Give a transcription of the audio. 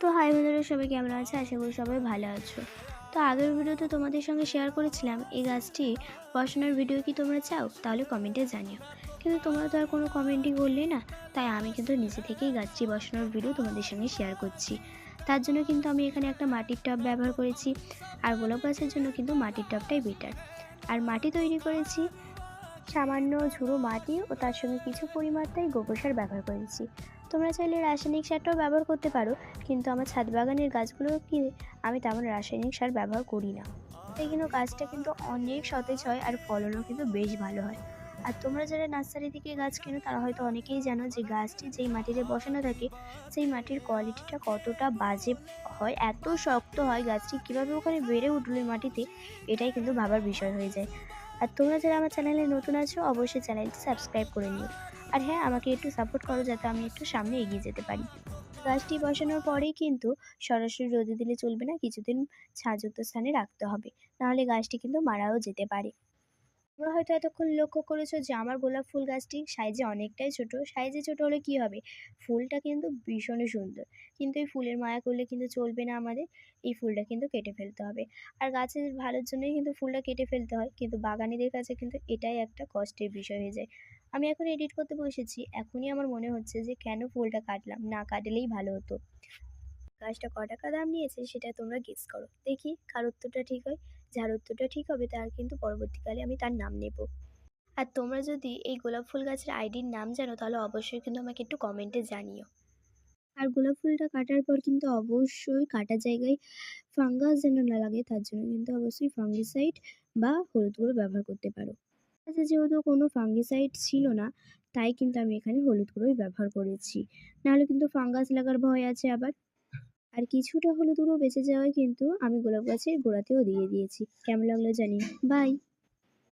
তো হাই বন্ধুরা, সবাই কেমন আছে? আশা করি সবাই ভালো আছো। তো আগের ভিডিওতে তোমাদের সঙ্গে শেয়ার করেছিলাম এই গাছটি বসানোর ভিডিও কি তোমরা চাও, তাহলে কমেন্টে জানিও। কিন্তু তোমরা তো আর কোনো কমেন্টই করলে না, তাই আমি কিন্তু নিজে থেকেই গাছটি বসানোর ভিডিও তোমাদের সঙ্গে শেয়ার করছি। তার জন্য কিন্তু আমি এখানে একটা মাটির টব ব্যবহার করেছি, আর গোলাপ গাছের জন্য কিন্তু মাটির টবটাই বেটার। আর মাটি তৈরি করেছি সামান্য ঝুড়ো মাটি ও তার সঙ্গে কিছু পরিমাত্রায় গোবর সার ব্যবহার করেছি। তোমরা চাইলে রাসায়নিক সারটাও ব্যবহার করতে পারো, কিন্তু আমার ছাদ বাগানের গাছগুলো কি আমি তেমন রাসায়নিক সার ব্যবহার করি না। তাই কিন্তু গাছটা কিন্তু অনেক সতেজ হয় আর ফলনও কিন্তু বেশ ভালো হয়। আর তোমরা যারা নার্সারি থেকে গাছ কেনো তারা হয়তো অনেকেই জানো যে গাছটি যেই মাটিতে বসানো থাকে সেই মাটির কোয়ালিটিটা কতটা বাজে হয়, এত শক্ত হয় গাছটি, কীভাবে ওখানে বেড়ে উঠলো এই মাটিতে, এটাই কিন্তু ভাবার বিষয় হয়ে যায়। আর তোমরা যারা আমার চ্যানেলে নতুন আছো অবশ্যই চ্যানেলটি সাবস্ক্রাইব করে নিও। আর হ্যাঁ, আমাকে একটু সাপোর্ট করো যাতে আমি একটু সামনে এগিয়ে যেতে পারি। গাছটি বসানোর পরেই কিন্তু সরাসরি রোদে দিলে চলবে না, কিছুদিন ছায়াযুক্ত স্থানে রাখতে হবে, নাহলে গাছটি কিন্তু মারাও যেতে পারে। তোমরা হয়তো এতক্ষণ লক্ষ্য করেছো যে আমার গোলাপ ফুল গাছটি সাইজে অনেকটাই ছোট। সাইজে ছোট হলে কি হবে, ফুলটা কিন্তু ভীষণই সুন্দর, কিন্তু এই ফুলের মায়া করলে কিন্তু চলবে না আমাদের। এই ফুলটা কিন্তু কেটে ফেলতে হবে। আর গাছের ভালোর জন্যই কিন্তু ফুলটা কেটে ফেলতে হয়, কিন্তু বাগানিদের কাছে কিন্তু এটাই একটা কষ্টের বিষয় হয়ে যায়। আমি এখন এডিট করতে বসেছি, এখনই আমার মনে হচ্ছে যে কেন ফুলটা কাটলাম, না কাটলেই ভালো হতো। গাছটা ক টাকা দাম নিয়েছে সেটা তোমরা গেস করো, দেখি কার উত্তরটা ঠিক হয়। যার উত্তরটা ঠিক হবে তার কিন্তু পরবর্তীকালে আমি তার নাম নেব। আর তোমরা যদি এই গোলাপ ফুল গাছের আইডির নাম জানো তাহলে অবশ্যই কিন্তু আমাকে একটু কমেন্টে জানিও। আর গোলাপ ফুলটা কাটার পর কিন্তু অবশ্যই কাটা জায়গায় ফাঙ্গাস যেন না লাগে, তার জন্য কিন্তু অবশ্যই ফাঙ্গিসাইড বা হলুদ গুঁড়ো ব্যবহার করতে পারো। আচ্ছা, যেহেতু কোনো ফাঙ্গিসাইড ছিল না তাই কিন্তু আমি এখানে হলুদ গুঁড়োই ব্যবহার করেছি, নাহলে কিন্তু ফাঙ্গাস লাগার ভয় আছে আবার। আর কিছুটা হলুদ গুঁড়ো বেঁচে যাওয়ায় কিন্তু আমি গোলাপ গাছের গোড়াতেও দিয়ে দিয়েছি। কেমন লাগলো জানি। বাই।